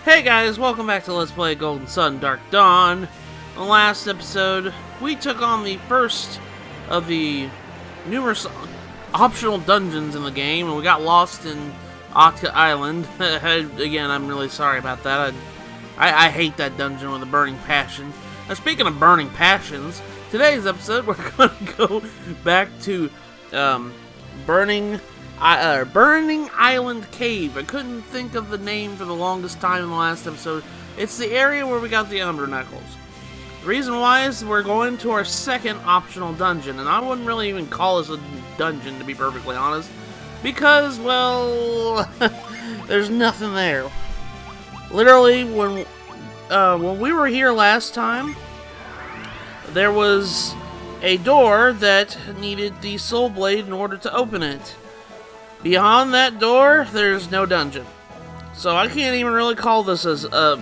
Hey guys, welcome back to Let's Play Golden Sun Dark Dawn. In the last episode, we took on the first of the numerous optional dungeons in the game, and we got lost in Ogre Island. Again, I'm really sorry about that. I hate that dungeon with a burning passion. Now, speaking of burning passions, today's episode, we're going to go back to Burning Island Cave. I couldn't think of the name for the longest time in the last episode. It's the area where we got the Umber Knuckles. The reason why is we're going to our second optional dungeon, and I wouldn't really even call this a dungeon, to be perfectly honest, because, well, there's nothing there. Literally, when we were here last time, there was a door that needed the Soul Blade in order to open it. Beyond that door, there's no dungeon. So I can't even really call this as a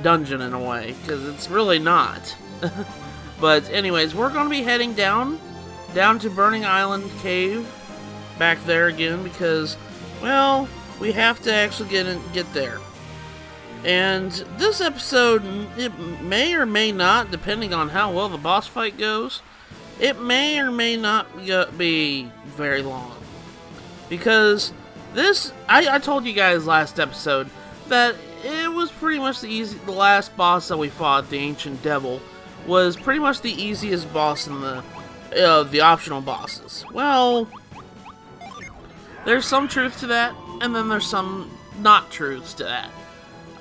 dungeon in a way, because it's really not. But anyways, we're going to be heading down to Burning Island Cave, back there again, because, well, we have to actually get there. And this episode, it may or may not, depending on how well the boss fight goes, it may or may not be very long. Because this, I told you guys last episode that it was pretty much the last boss that we fought, the Ancient Devil, was pretty much the easiest boss in the optional bosses. Well, there's some truth to that, and then there's some not truths to that.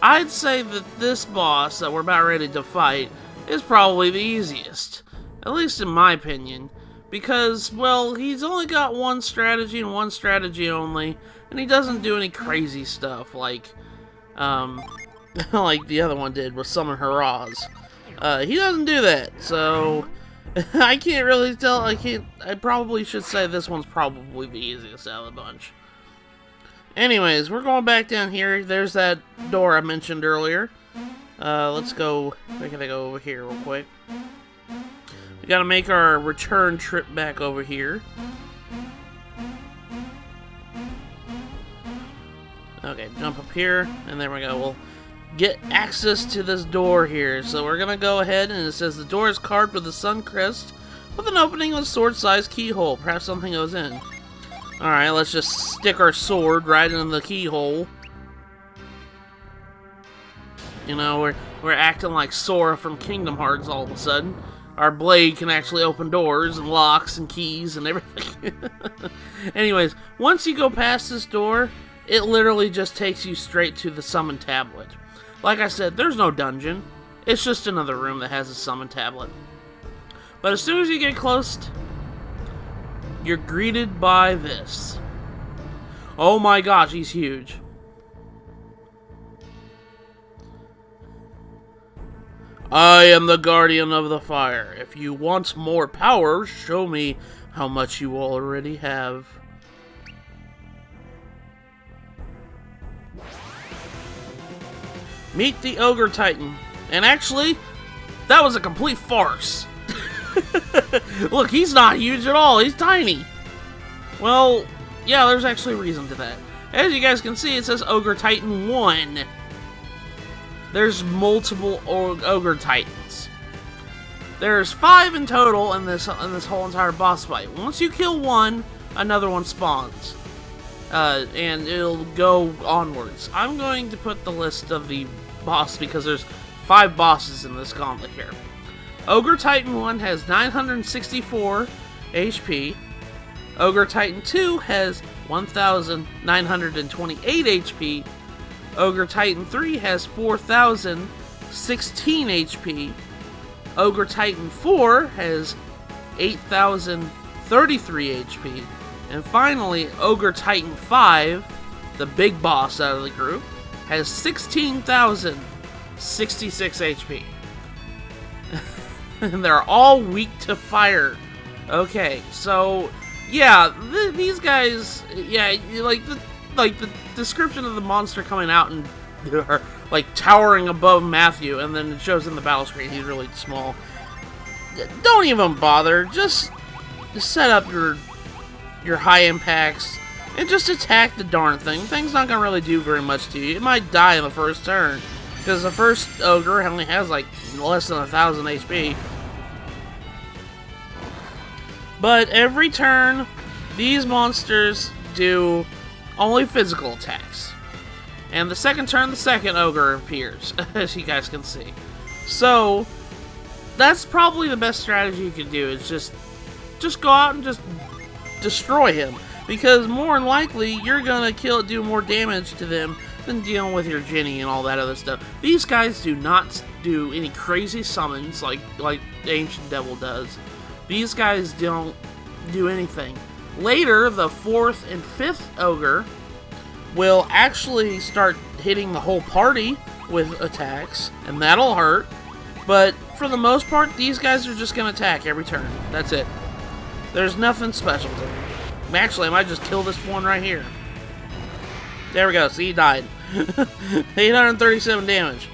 I'd say that this boss that we're about ready to fight is probably the easiest, at least in my opinion. Because, well, he's only got one strategy and one strategy only, and he doesn't do any crazy stuff like, like the other one did with Summon Hurrahs. He doesn't do that, so I can't really tell. I probably should say this one's probably the easiest out of the bunch. Anyways, we're going back down here. There's that door I mentioned earlier. Let's go. We're gonna go over here real quick. We gotta make our return trip back over here. Okay, jump up here, and there we go. We'll get access to this door here. So we're gonna go ahead, and it says the door is carved with a sun crest with an opening with a sword-sized keyhole. Perhaps something goes in. Alright, let's just stick our sword right in the keyhole. You know, we're acting like Sora from Kingdom Hearts all of a sudden. Our blade can actually open doors and locks and keys and everything. Anyways, once you go past this door, it literally just takes you straight to the summon tablet. Like I said, there's no dungeon. It's just another room that has a summon tablet. But as soon as you get close, you're greeted by this. Oh my gosh, he's huge. I am the guardian of the fire. If you want more power, show me how much you already have. Meet the Ogre Titan. And actually, that was a complete farce. Look, he's not huge at all. He's tiny. Well, yeah, there's actually a reason to that. As you guys can see, it says Ogre Titan 1. There's multiple Ogre Titans. There's 5 in total in this whole entire boss fight. Once you kill one, another one spawns. And it'll go onwards. I'm going to put the list of the boss because there's 5 bosses in this gauntlet here. Ogre Titan 1 has 964 HP. Ogre Titan 2 has 1,928 HP. Ogre Titan 3 has 4,016 HP. Ogre Titan 4 has 8,033 HP. And finally, Ogre Titan 5, the big boss out of the group, has 16,066 HP. And they're all weak to fire. Okay, so yeah, these guys, yeah, like the description of the monster coming out and like towering above Matthew, and then it shows in the battle screen he's really small. Don't even bother. Just set up your high impacts and just attack the darn thing. The thing's not gonna really do very much to you. It might die in the first turn, because the first ogre only has like less than 1,000 HP. But every turn, these monsters do only physical attacks. And the second turn, the second ogre appears, as you guys can see. So, that's probably the best strategy you can do, is just go out and just destroy him. Because more than likely, you're gonna do more damage to them than dealing with your Jinny and all that other stuff. These guys do not do any crazy summons like Ancient Devil does. These guys don't do anything. Later, the 4th and 5th ogre will actually start hitting the whole party with attacks, and that'll hurt. But for the most part, these guys are just going to attack every turn. That's it. There's nothing special to them. Actually, I might just kill this one right here. There we go. See, he died. 837 damage.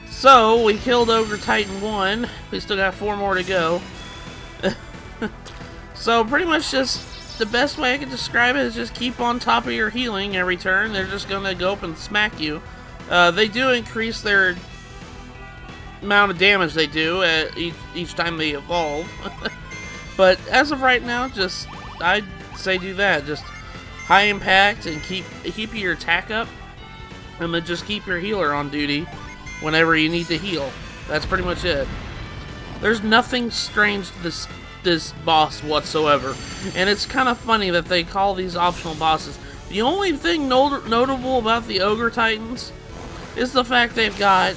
So, we killed Ogre Titan 1. We still got 4 more to go. So, pretty much just the best way I can describe it is just keep on top of your healing every turn. They're just going to go up and smack you. They do increase their amount of damage they do each time they evolve. But as of right now, I'd say do that. Just high impact and keep your attack up. And then just keep your healer on duty whenever you need to heal. That's pretty much it. There's nothing strange to this boss whatsoever. And it's kind of funny that they call these optional bosses. The only thing notable about the Ogre Titans is the fact they've got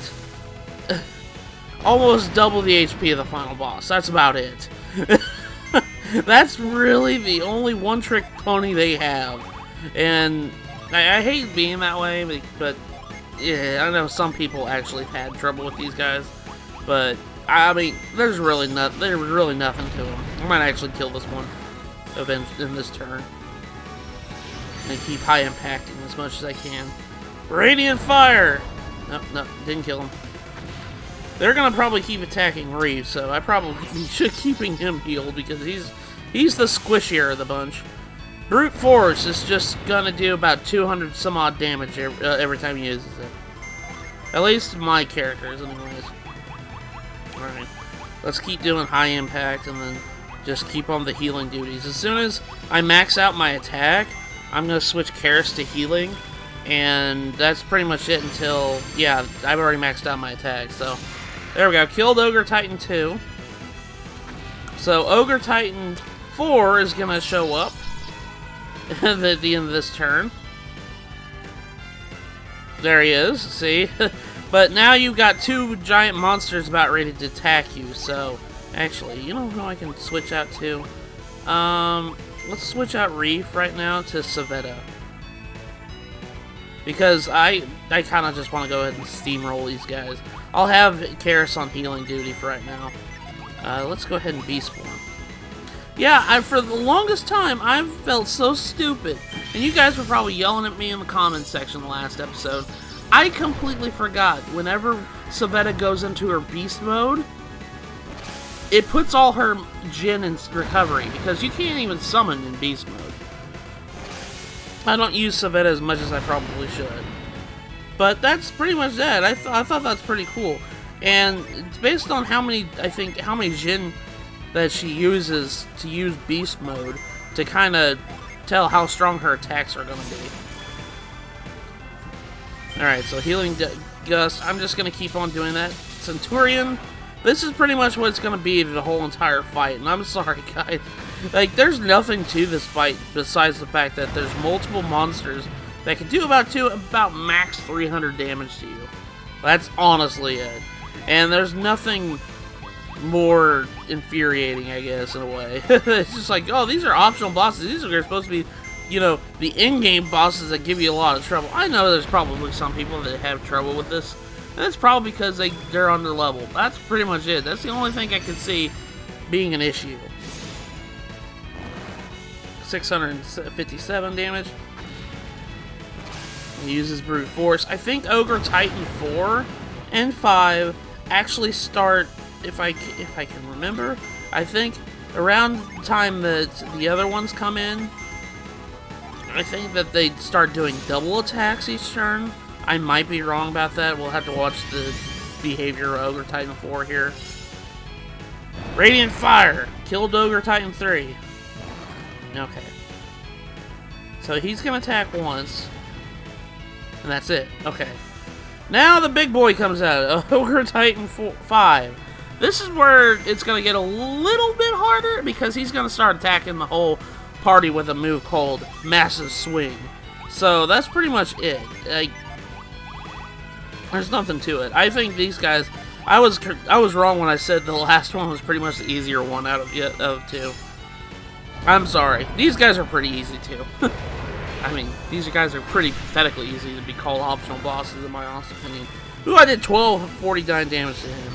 almost double the HP of the final boss. That's about it. That's really the only one-trick pony they have. And I hate being that way, but yeah, I know some people actually had trouble with these guys. But I mean, there's really nothing to them. I might actually kill this one in this turn and keep high impacting as much as I can. Radiant Fire! No, didn't kill him. They're gonna probably keep attacking Reeve, so I probably should keeping him healed because he's the squishier of the bunch. Brute Force is just gonna do about 200 some odd damage every time he uses it. At least my characters, anyways. Alright, let's keep doing high impact and then just keep on the healing duties. As soon as I max out my attack, I'm gonna switch Karis to healing, and that's pretty much it until, yeah, I've already maxed out my attack, so there we go. Killed Ogre Titan 2. So Ogre Titan 4 is gonna show up at the end of this turn. There he is, see? But now you've got 2 giant monsters about ready to attack you, so actually, you know who I can switch out to? Let's switch out Reef right now to Savetta. Because I kind of just want to go ahead and steamroll these guys. I'll have Karis on healing duty for right now. Let's go ahead and Beastborn. Yeah, for the longest time, I've felt so stupid. And you guys were probably yelling at me in the comments section the last episode. I completely forgot. Whenever Savetta goes into her beast mode, it puts all her Jin in recovery. Because you can't even summon in beast mode. I don't use Savetta as much as I probably should. But that's pretty much that. I thought that's pretty cool. And it's based on how many Jin that she uses to use beast mode to kind of tell how strong her attacks are going to be. Alright, so healing Gust. I'm just going to keep on doing that. Centurion. This is pretty much what it's going to be the whole entire fight. And I'm sorry, guys. Like, there's nothing to this fight besides the fact that there's multiple monsters that can do about max 300 damage to you. That's honestly it. And there's nothing more infuriating, I guess, in a way. It's just like, oh, these are optional bosses. These are supposed to be, you know, the in-game bosses that give you a lot of trouble. I know there's probably some people that have trouble with this. And it's probably because they're under level. That's pretty much it. That's the only thing I can see being an issue. 657 damage. He uses Brute Force. I think Ogre Titan 4 and 5 actually start, if I can remember, I think around the time that the other ones come in. I think that they start doing double attacks each turn. I might be wrong about that. We'll have to watch the behavior of Ogre Titan 4 here. Radiant Fire! Killed Ogre Titan 3. Okay. So he's gonna attack once. And that's it. Okay. Now the big boy comes out. Ogre Titan 5. This is where it's gonna get a little bit harder because he's gonna start attacking the whole party with a move called Massive Swing. So that's pretty much it. There's nothing to it. I think these guys... I was wrong when I said the last one was pretty much the easier one out of two. I'm sorry. These guys are pretty easy too. I mean, these guys are pretty pathetically easy to be called optional bosses in my honest opinion. Ooh, I did 1249 damage to him.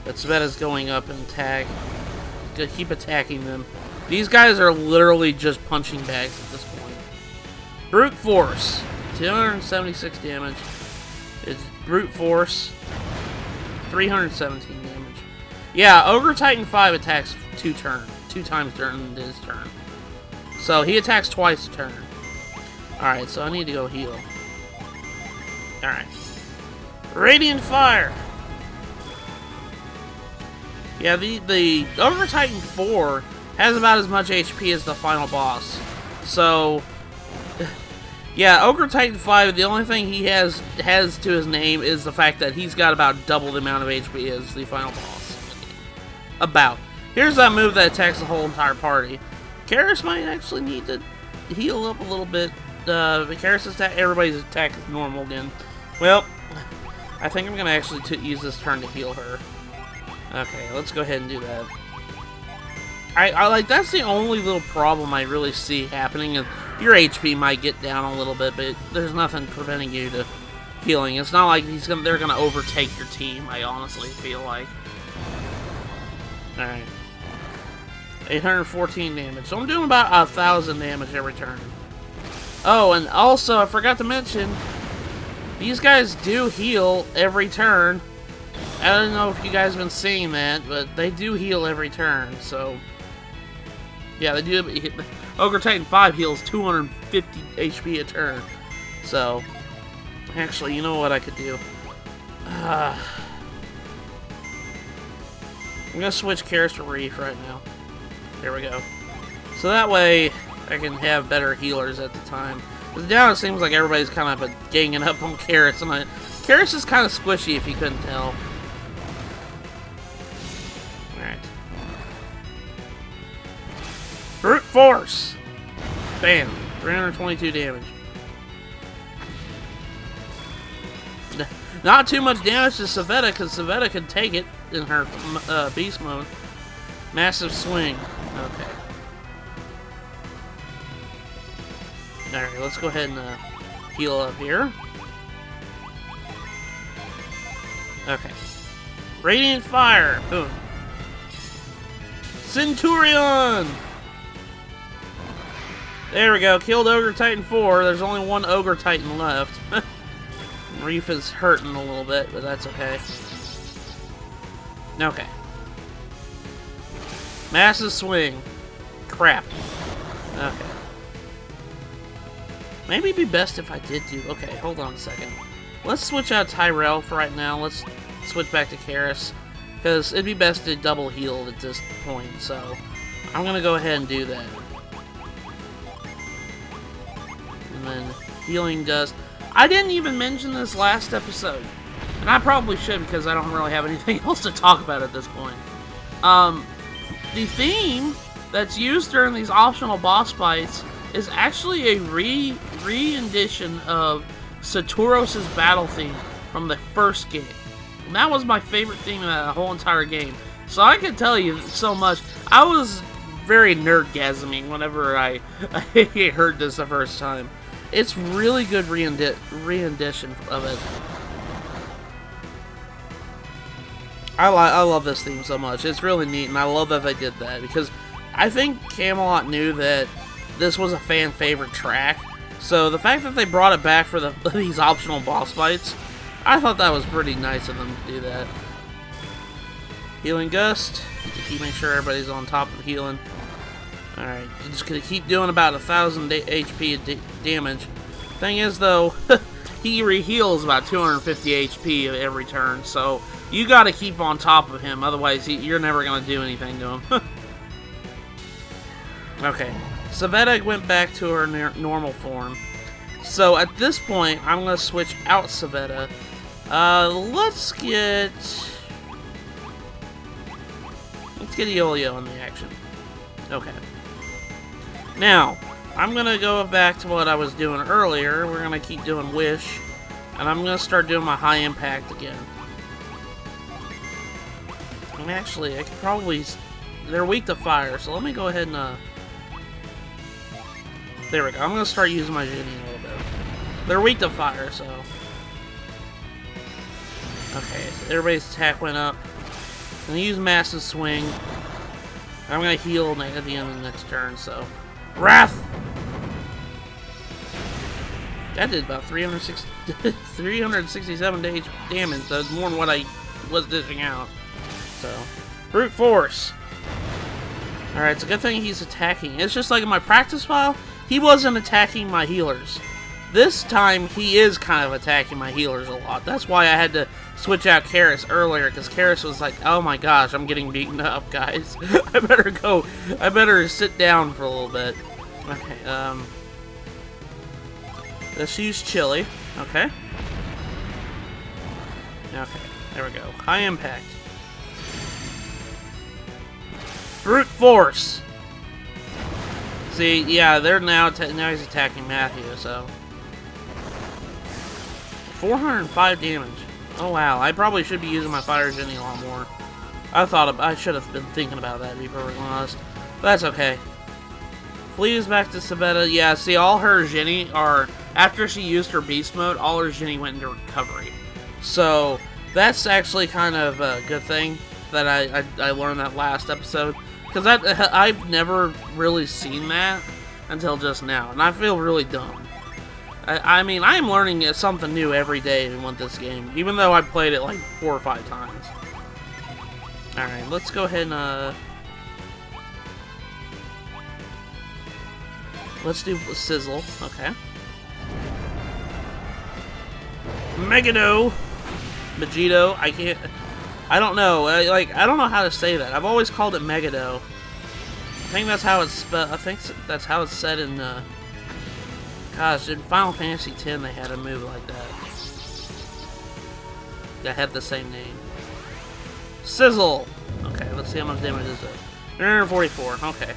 But Sveta's going up and attack. Gonna keep attacking them. These guys are literally just punching bags at this point. Brute Force. 276 damage. It's Brute Force. 317 damage. Yeah, Ogre Titan 5 attacks two times during his turn. So he attacks twice a turn. Alright, so I need to go heal. Alright. Radiant Fire! Yeah, the Ogre Titan 4 has about as much HP as the final boss. So... yeah, Ogre Titan 5, the only thing he has to his name is the fact that he's got about double the amount of HP as the final boss. About. Here's that move that attacks the whole entire party. Karis might actually need to heal up a little bit. Karis' attack, everybody's attack is normal again. Well, I think I'm going to actually use this turn to heal her. Okay, let's go ahead and do that. I like, that's the only little problem I really see happening. Is your HP might get down a little bit, but there's nothing preventing you to healing. It's not like they're gonna overtake your team, I honestly feel like. Alright. 814 damage. So I'm doing about 1,000 damage every turn. Oh, and also, I forgot to mention, these guys do heal every turn. I don't know if you guys have been seeing that, but they do heal every turn, so... yeah, they do. Ogre Titan 5 heals 250 HP a turn. So, actually, you know what I could do? I'm going to switch Karis to Reef right now. There we go. So that way, I can have better healers at the time. Because now it seems like everybody's kind of ganging up on Karis. And Karis is kind of squishy if you couldn't tell. Alright. Brute Force! Bam. 322 damage. Not too much damage to Sveta, because Sveta can take it in her beast mode. Massive Swing. Okay. Alright, let's go ahead and heal up here. Okay. Radiant Fire! Boom. Centurion! There we go, killed Ogre Titan 4. There's only one Ogre Titan left. Reef is hurting a little bit, but that's okay. Okay. Massive Swing. Crap. Okay. Maybe it'd be best if I did do... okay, hold on a second. Let's switch out Tyrell for right now. Let's switch back to Karis. Because it'd be best to double heal at this point, so... I'm going to go ahead and do that. And then Healing Dust. I didn't even mention this last episode. And I probably should because I don't really have anything else to talk about at this point. The theme that's used during these optional boss fights is actually a re-rendition of Saturos' battle theme from the first game. And that was my favorite theme in that whole entire game. So I can tell you so much. I was very nerdgasming whenever I heard this the first time. It's really good rendition of it. I love this theme so much. It's really neat, and I love that they did that, because I think Camelot knew that this was a fan favorite track. So the fact that they brought it back for these optional boss fights, I thought that was pretty nice of them to do that. Healing Gust, to keep making sure everybody's on top of healing. Alright, just gonna keep doing about 1,000 HP damage. Thing is, though, he re-heals about 250 HP every turn, so you gotta keep on top of him, otherwise you're never gonna do anything to him. Okay, Savetta went back to her normal form. So at this point, I'm gonna switch out Savetta. Let's get Yo-Yo in the action. Okay. Now, I'm gonna go back to what I was doing earlier. We're gonna keep doing Wish, and I'm gonna start doing my high impact again. And actually, I could probably... They're weak to fire, so let me go ahead and... There we go. I'm gonna start using my Genie a little bit. They're weak to fire, so... Okay, so everybody's attack went up. I'm gonna use Massive Swing. I'm gonna heal at the end of the next turn, so... Wrath! That did about 367 damage. That's more than what I was dishing out. So, Brute Force. Alright, it's a good thing he's attacking. It's just like in my practice file, he wasn't attacking my healers. This time, he is kind of attacking my healers a lot. That's why I had to switch out Karis earlier, because Karis was like, oh my gosh, I'm getting beaten up, guys. I better sit down for a little bit. Okay, let's use Chili. Okay. Okay, there we go. High impact. Brute Force! See, yeah, they're now he's attacking Matthew, so... 405 damage. Oh wow, I probably should be using my Fire Genie a lot more. I should have been thinking about that, to be perfectly honest. But that's okay. Flees back to Savetta. Yeah, see, all her Genie are... After she used her Beast Mode, all her Genie went into recovery. So, that's actually kind of a good thing that I learned that last episode. Because I've never really seen that until just now. And I feel really dumb. I mean, I'm learning something new every day with this game. Even though I've played it like 4 or 5 times. Alright, let's go ahead and... Let's do Sizzle. Okay. Megado. Megito. I don't know. I don't know how to say that. I've always called it Megado. I think that's how it's spelled. I think that's how it's said in. Gosh, in Final Fantasy X, they had a move like that. That had the same name. Sizzle. Okay, let's see how much damage is it. 144. Okay.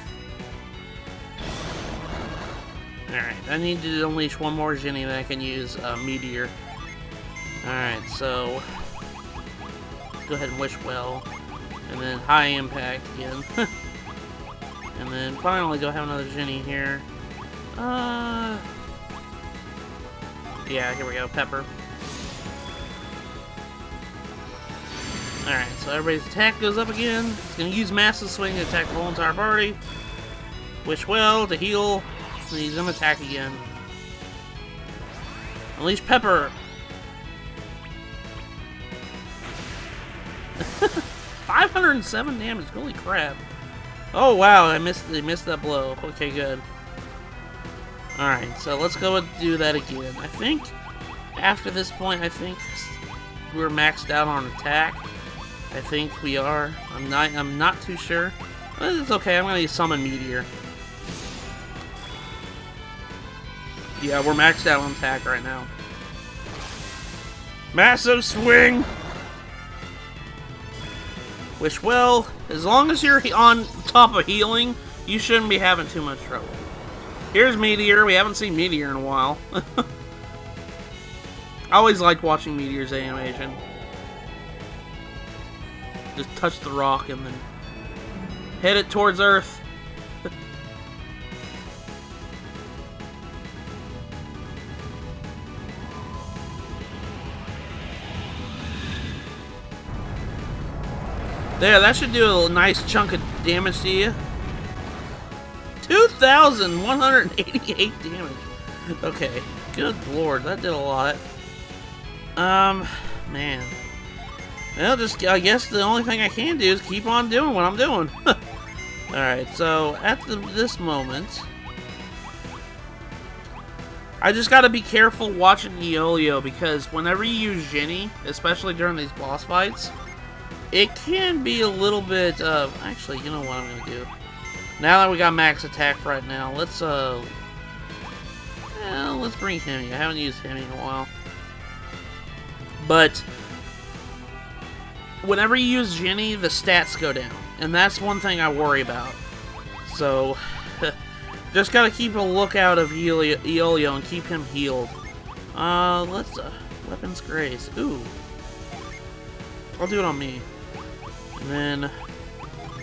Alright, I need to unleash one more Genie that I can use Meteor. Alright, so go ahead and Wish Well. And then High Impact again. And then finally go have another Genie here. Yeah, here we go, Pepper. Alright, so everybody's attack goes up again. It's gonna use Massive Swing to attack the whole entire party. Wish Well to heal. And he's gonna attack again. Unleash Pepper! 507 damage, holy crap. Oh wow, I missed that blow. Okay, good. Alright, so let's go and do that again. I think after this point, I think we're maxed out on attack. I think we are. I'm not too sure. But it's okay, I'm gonna summon Meteor. Yeah, we're maxed out on attack right now. Massive Swing! Wish Well, as long as you're on top of healing, you shouldn't be having too much trouble. Here's Meteor. We haven't seen Meteor in a while. I always liked watching Meteor's animation. Just touch the rock and then head it towards Earth. There, that should do a nice chunk of damage to you. 2,188 damage. Okay, good lord, that did a lot. Man. Well, I guess the only thing I can do is keep on doing what I'm doing. Alright, so at this moment, I just gotta be careful watching Iolio, because whenever you use Jenny, especially during these boss fights, it can be a little bit of... Actually, you know what I'm gonna do? Now that we got max attack right now, let's bring Hemi. I haven't used Hemi in a while. But whenever you use Jenny, the stats go down. And that's one thing I worry about. So, just gotta keep a lookout of Iolio and keep him healed. Let's, Weapons Grace. Ooh. I'll do it on me. And then,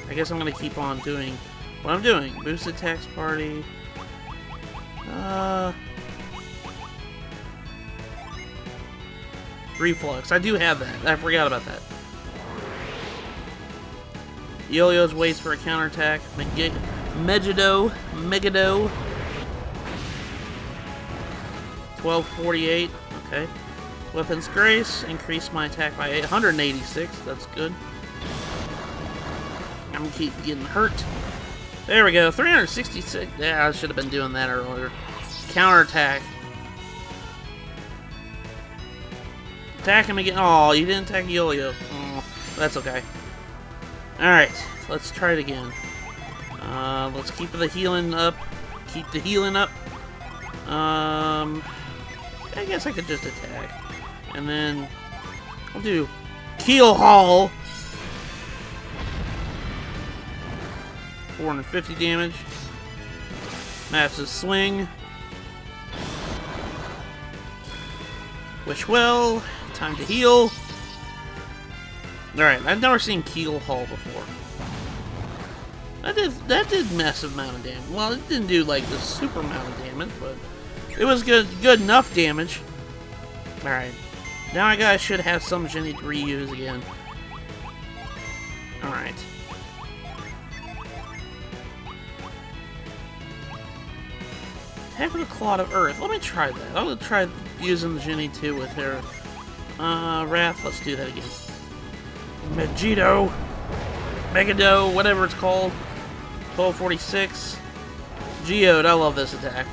I guess I'm gonna keep on doing what I'm doing. Boost attacks party. Reflux. I do have that. I forgot about that. Iolio's waits for a counterattack. Megiddo. 1248. Okay. Weapons Grace. Increase my attack by 186. That's good. I'm gonna keep getting hurt. There we go. 366. Yeah, I should have been doing that earlier. Counterattack. Attack him again. Oh, you didn't attack Iolio. Oh, that's okay. Alright, let's try it again. Let's keep the healing up. Keep the healing up. I guess I could just attack. And then I'll do Keel Haul. 450 damage. Massive swing. Wish well. Time to heal. Alright, I've never seen Keel Haul before. That did massive amount of damage. Well, it didn't do like the super amount of damage, but it was good enough damage. Alright. Now I should have some Jenny to reuse again. Alright. Attack with a Clod of Earth. Let me try that. I'm gonna try using Jenny too with her. Wrath, let's do that again. Megiddo, whatever it's called. 1246. Geode, I love this attack.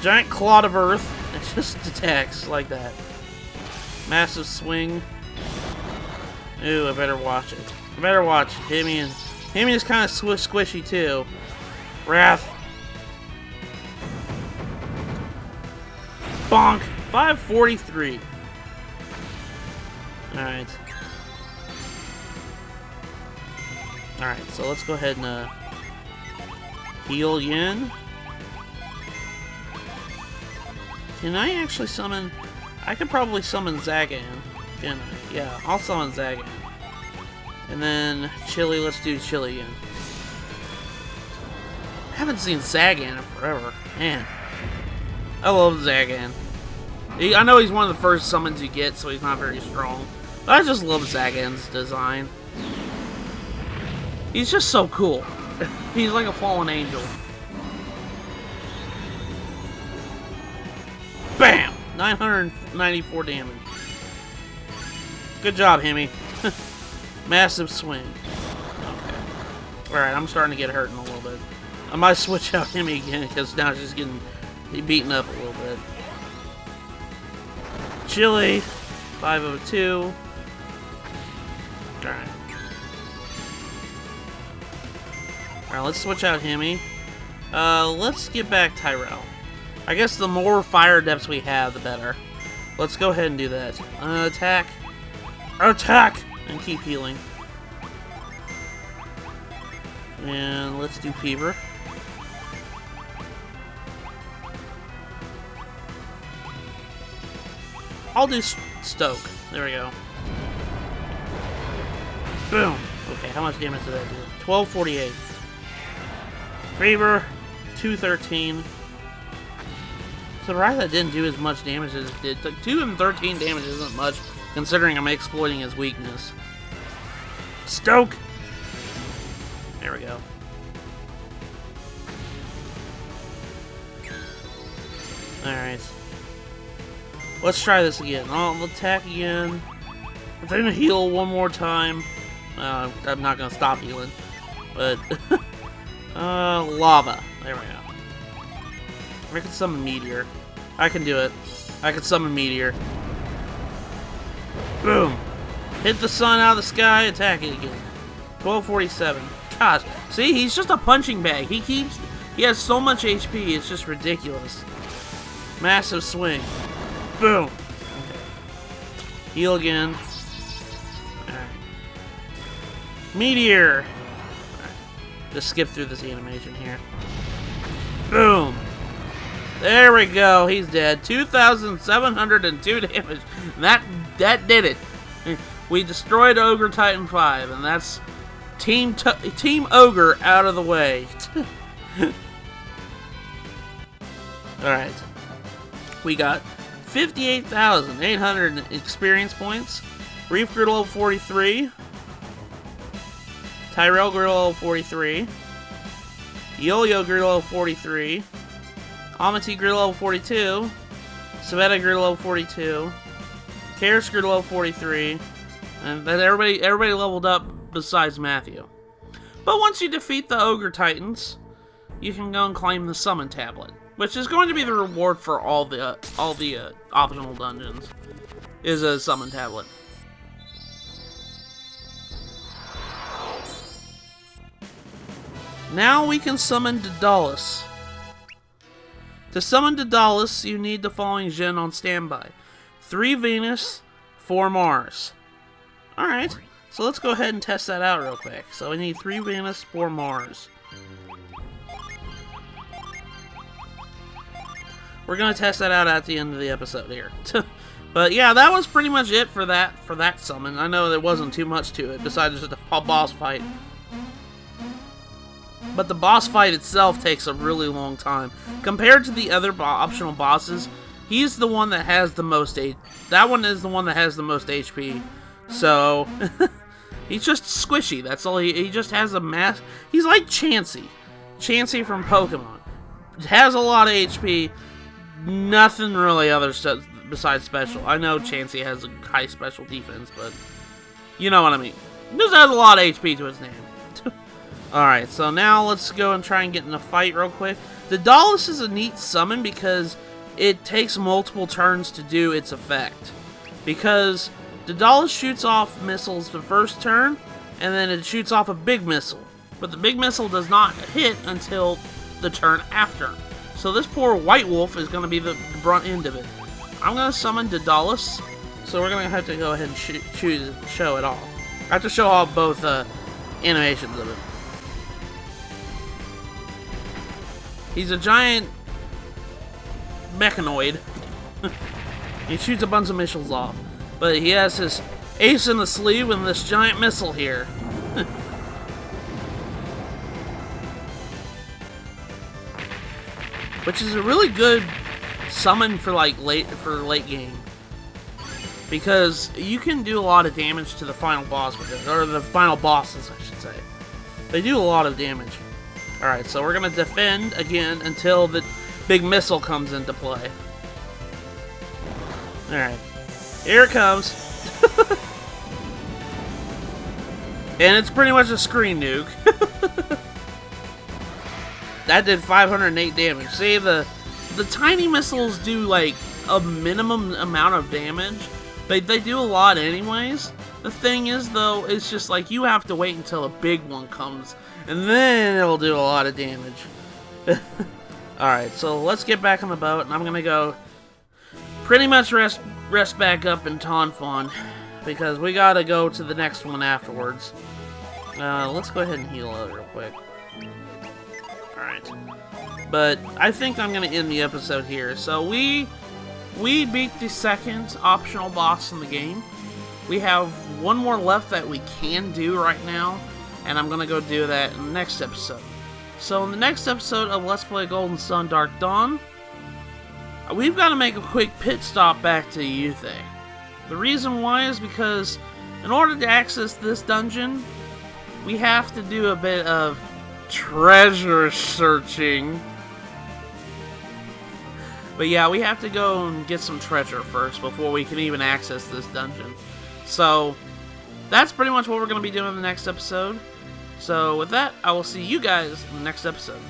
Giant Clod of Earth. It just attacks like that. Massive swing. Ooh, I better watch it. I better watch Hemi is kind of squishy too. Wrath. Bonk. 543. Alright. Alright, so let's go ahead and heal Yin. Can I actually summon... I could probably summon Zagan. Can I? Yeah, I'll summon Zagan. And then Chili, let's do Chili again. I haven't seen Zagan in forever. Man. I love Zagan. I know he's one of the first summons you get, so he's not very strong. But I just love Zagan's design. He's just so cool. He's like a fallen angel. Bam! 994 damage. Good job, Hemi. Massive swing. Okay. Alright, I'm starting to get hurt in a little bit. I might switch out Hemi again, because now she's getting beaten up a little bit. Chili. 502. Alright. Alright, let's switch out Hemi. Let's get back Tyrell. I guess the more fire depths we have, the better. Let's go ahead and do that. Attack. Attack! And keep healing. And let's do Fever. I'll do Stoke. There we go. Boom! Okay, how much damage did that do? 1248. Fever. 213. So Ryza didn't do as much damage as it did. 213 damage isn't much, considering I'm exploiting his weakness. Stoke! There we go. Alright. Let's try this again. I'll attack again. Then heal one more time. I'm not gonna stop healing. But, lava. There we go. I can summon Meteor. I can do it. I can summon Meteor. Boom. Hit the sun out of the sky, attack it again. 1247. Gosh. See, he's just a punching bag. He has so much HP, it's just ridiculous. Massive swing. Boom. Okay. Heal again. Alright. Meteor. Alright. Just skip through this animation here. Boom. There we go. He's dead. 2,702 damage. That did it. We destroyed Ogre Titan 5, and that's Team Ogre out of the way. Alright. We got 58,800 experience points. Reef grew to level 43. Tyrell grew to level 43. Yo-Yo grew to level 43. Amity grew to level 42. Savetta grew to level 42. Karis grew to level 43. And then everybody leveled up besides Matthew. But once you defeat the Ogre Titans, you can go and claim the Summon Tablet, which is going to be the reward for all the optional dungeons, is a Summon Tablet. Now we can summon Daedalus. To summon Daedalus, you need the following Djinn on standby. 3 Venus, 4 Mars. Alright, so let's go ahead and test that out real quick. So we need 3 Venus, 4 Mars. We're going to test that out at the end of the episode here. But yeah, that was pretty much it for that summon. I know there wasn't too much to it, besides just a boss fight. But the boss fight itself takes a really long time. Compared to the other optional bosses, he's the one that has the most that one is the one that has the most HP. So, he's just squishy. That's all. He just has a mass. He's like Chansey. Chansey from Pokemon. Has a lot of HP. Nothing really other stuff besides special. I know Chansey has a high special defense, but you know what I mean. Just has a lot of HP to his name. Alright, so now let's go and try and get in a fight real quick. The Daedalus is a neat summon because it takes multiple turns to do its effect. Because Daedalus shoots off missiles the first turn, and then it shoots off a big missile. But the big missile does not hit until the turn after. So this poor White Wolf is going to be the brunt end of it. I'm going to summon Daedalus, so we're going to have to go ahead and show it off. I have to show off both animations of it. He's a giant mechanoid. He shoots a bunch of missiles off. But he has his ace in the sleeve and this giant missile here. Which is a really good summon for late game. Because you can do a lot of damage to the final boss with it. Or the final bosses, I should say. They do a lot of damage. Alright, so we're going to defend again until the big missile comes into play. Alright. Here it comes. And it's pretty much a screen nuke. That did 508 damage. See, the tiny missiles do like a minimum amount of damage. They do a lot anyways. The thing is, though, it's just like you have to wait until a big one comes. And then it'll do a lot of damage. Alright, so let's get back on the boat. And I'm going to go pretty much rest back up in Tonfon. Because we got to go to the next one afterwards. Let's go ahead and heal up real quick. Alright. But I think I'm going to end the episode here. So we beat the second optional boss in the game. We have one more left that we can do right now. And I'm going to go do that in the next episode. So in the next episode of Let's Play Golden Sun Dark Dawn, we've got to make a quick pit stop back to Yuthe. The reason why is because in order to access this dungeon, we have to do a bit of treasure searching. But yeah, we have to go and get some treasure first before we can even access this dungeon. So that's pretty much what we're going to be doing in the next episode. So with that, I will see you guys in the next episode.